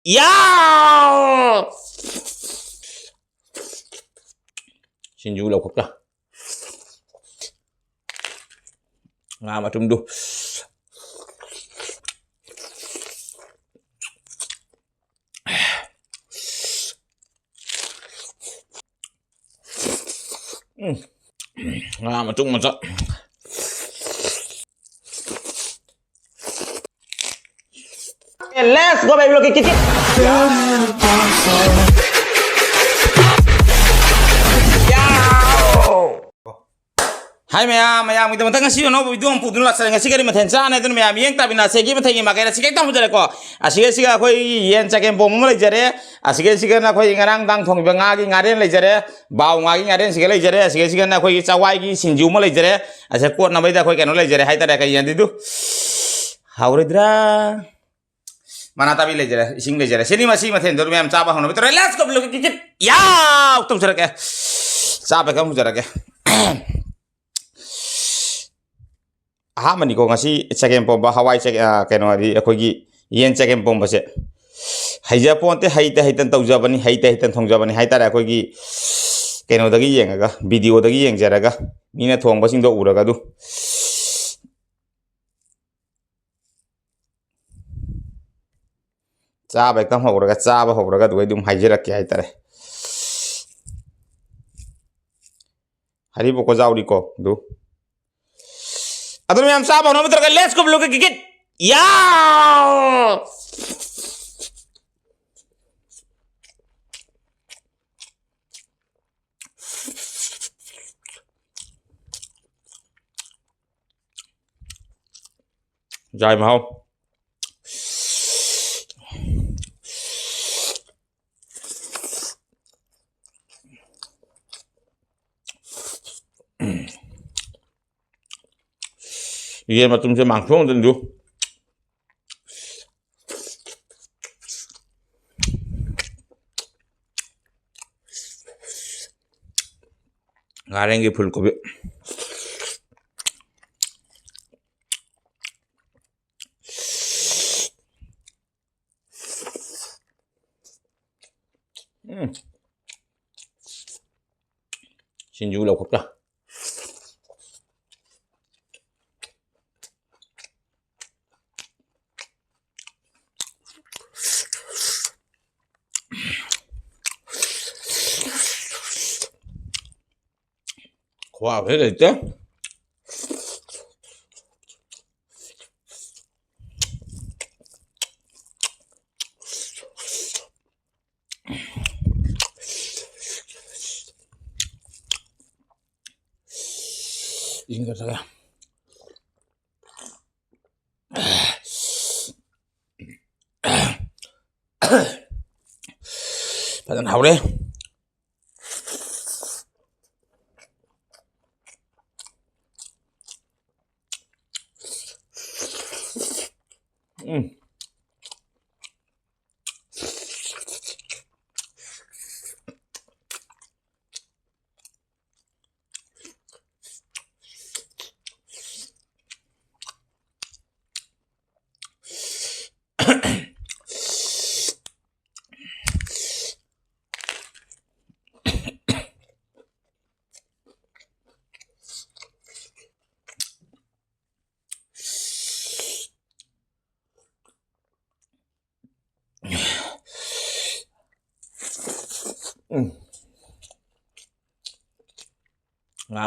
야! 신주 lộc 다 mà trùng đu mà trùng mà sợ let's go baby look at it hai mày mình tao ngasi nó bị duông phụ đúng là ngasi cái mà thành ra này tụi mày miếng ta bị na segi mà thấy mà cái là segi tao muốn chơi co segi khôi yên chắc em bom lấy chơi segi na khôi ngarang dang thong bang ngagi ngaren lấy chơi bao ngagi ngaren segi lấy chơi segi na khôi chawai ki sinju mà lấy chơi cốt na bây giờ khôi cái nó lấy chơi hai ta cái gì đi haurидra mana tapi lấy chơi sing lấy chơi sini masih mà thấy tụi mày chaba hono betul let's go look at it ya tum chơi cái chaba kamu chơi cái ahmani ko ngasi chakem pomba hawai chek keno ri akhoi yen chakem pomba se haija ponte haite haitan tawjabani haite haitan thongjabani haitara akhoi gi keno dagi yengaga video dagi yengjaraga mina thongba sing do uraga du cha ba ekam horaga cha ba horaga du dum haijera ke haitare hari boko jauri ko du Aduh, yang sabar, nomor terkait let's go belum gigit. Ya. Dài mà không? Iya macam saya langsung tentu. Ngarengi fulgobi. Sinju lộc 다. 와, 왜 이랬지? 이거 저야. 받아 나오래.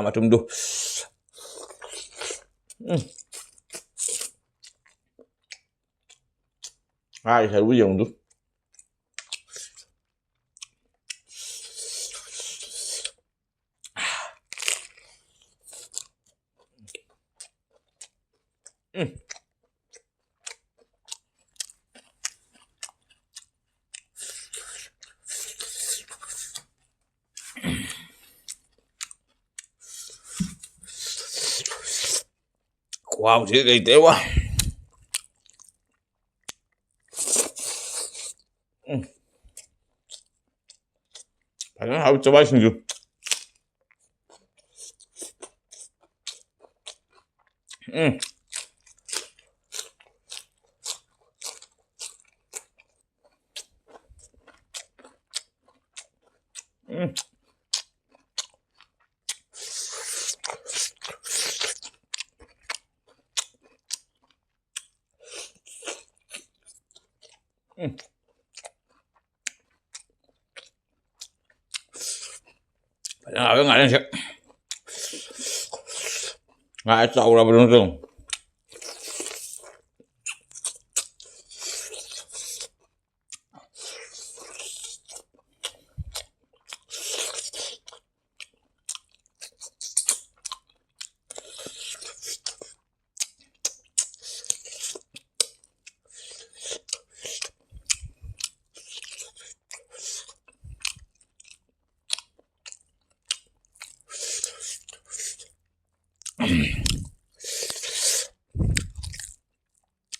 mà trùng đu ai thử dùng đu wow chứ gây tế quá phải nói hậu cho bác xin dùng cái ngại lên sẽ ngại trâu ra bên trong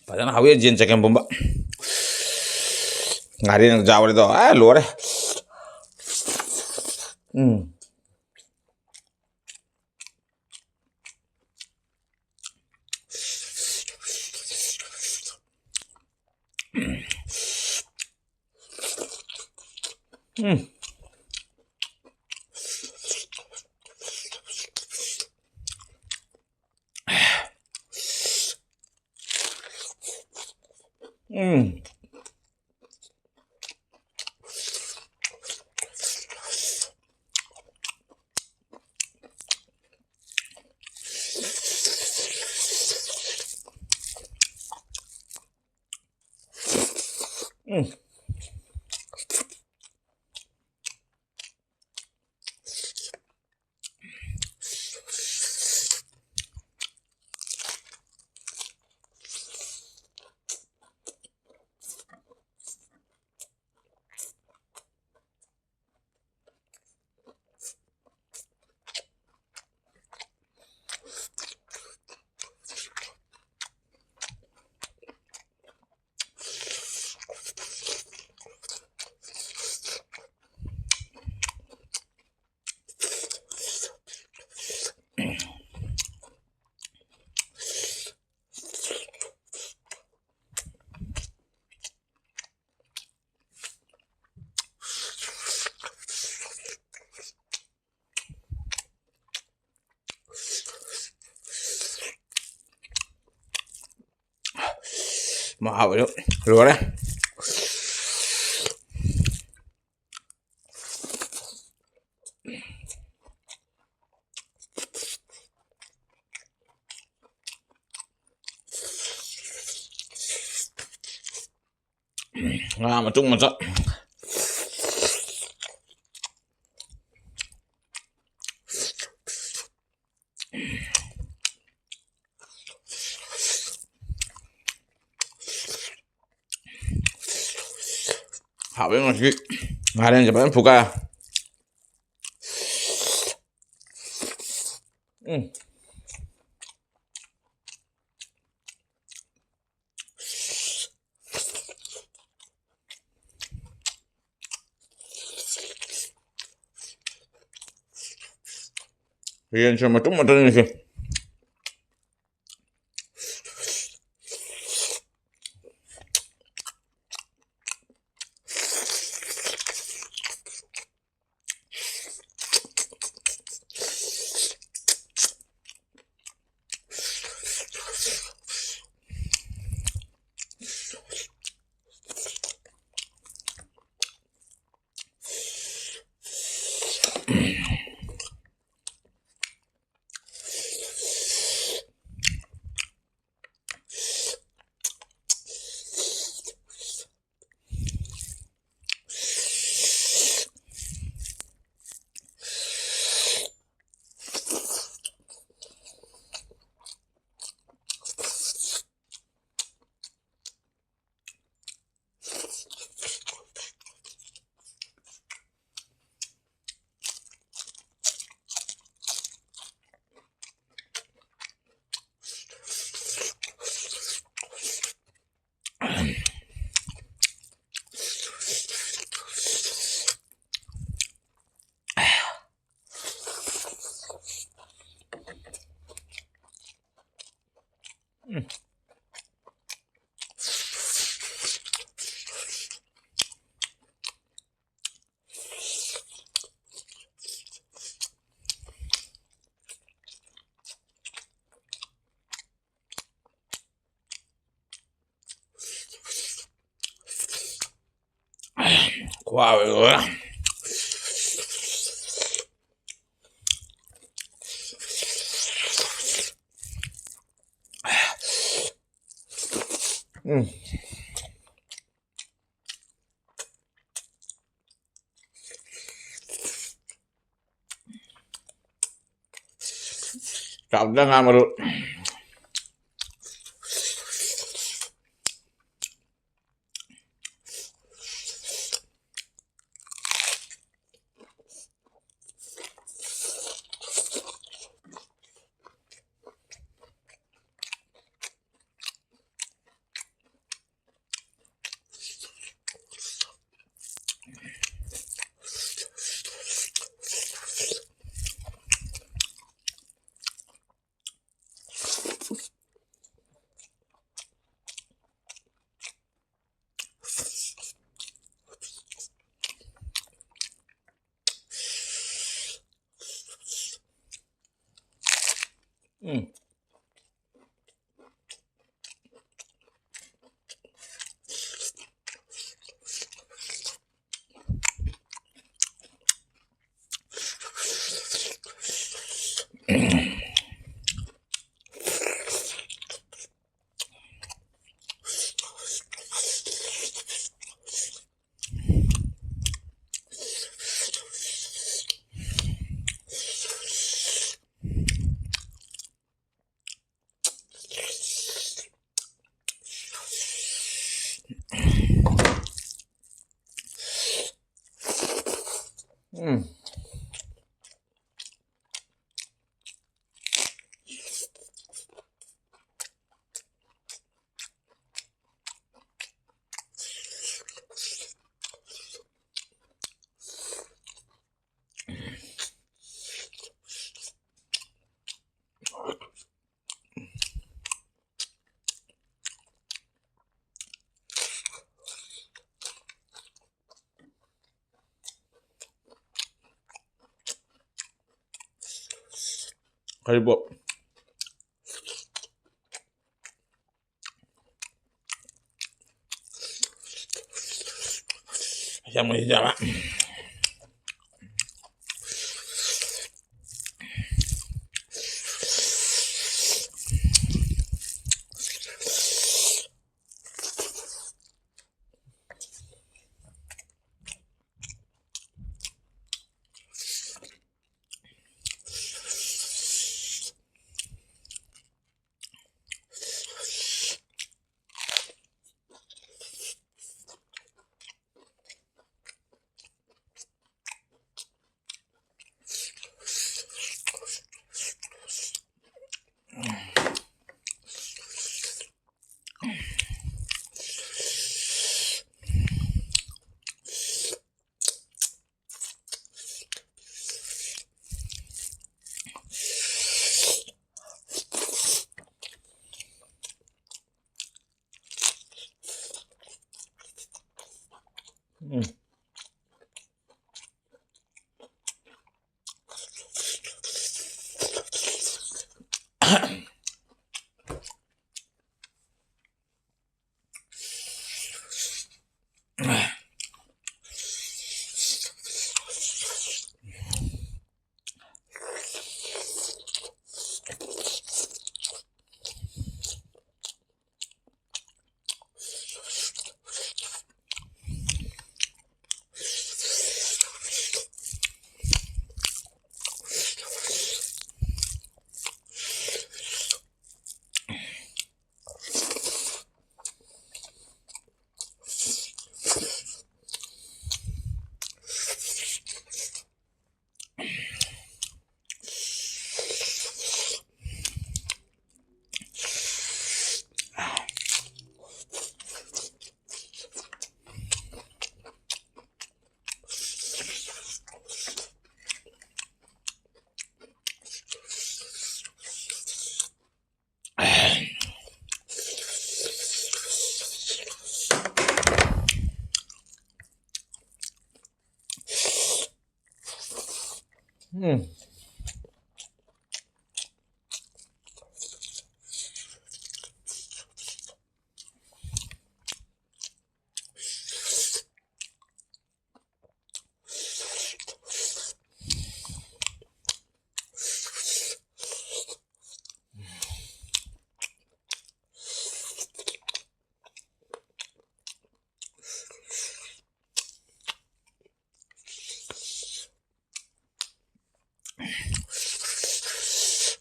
padahal hawi jin cekem bomba ngari nang jawar itu luar deh mau itu luar deh mà chung mà sợ hảo với ngon chị ngày đêm chụp em phụ ca Riêng cho mà trúng mà trên này kìa Wow, cậu đang làm mà được. Karibu. Siamo di già.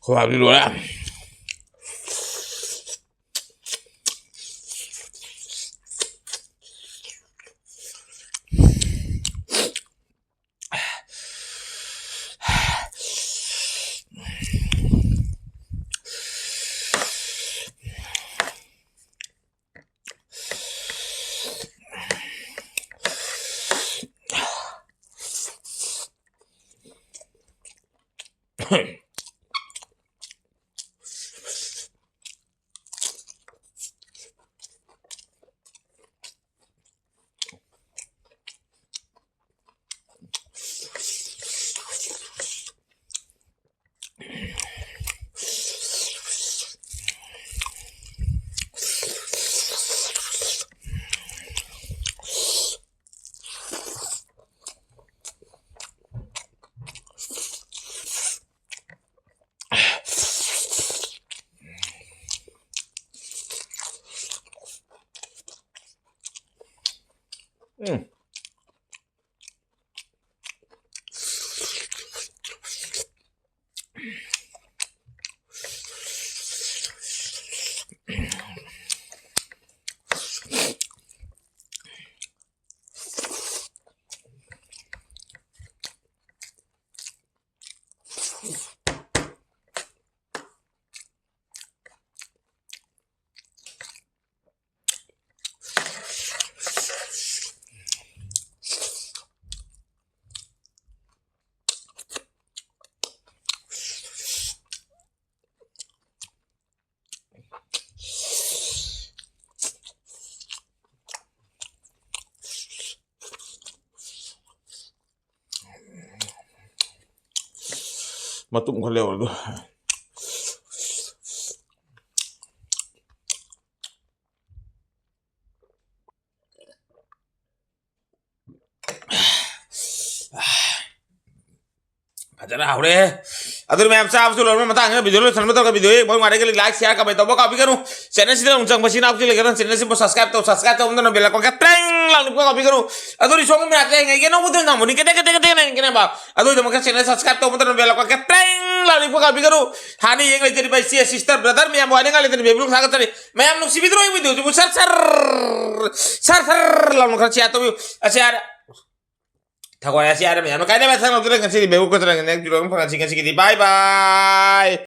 ความรู้แล้วมาตุ่มคนเร็วด้วยอาจจะเอาเลยaduh मैं आपसे आपसे लोग में बता हैं video लो समझ तो video एक बहुत मारे के लिए लाइक शेयर कर बेटा वो कॉपी करूँ चैनल से उनसे मशीन आपसे लेकर चैनल से सब्सक्राइब तो उन्होंने बेल को क्या ट्रेंग लाने को कॉपी करूँ aduh इस में आते हैं ये ना वो तो ना मुझे कहते कहते कहते नहीं कहने बाप aduh जब मैं चैनल सब्सक्राइब तो उन्होंने बेल को क्या ट्रेंग लाने को कॉपी करूँ हाँ नहीं ये तेरी भाई सिस्टर ब्रदर मैं वाले का लेते बेबी लोग सागर चले मैं हम लोग सीधी रोई वीडियो जो सर सर सर सर लाने का चाहिए तो अच्छा यार Tako ya si ada, ya makanya saya ngobrol dengan si Bebu, ketemu dengan Jurong, pengen singkat-singkat, bye bye.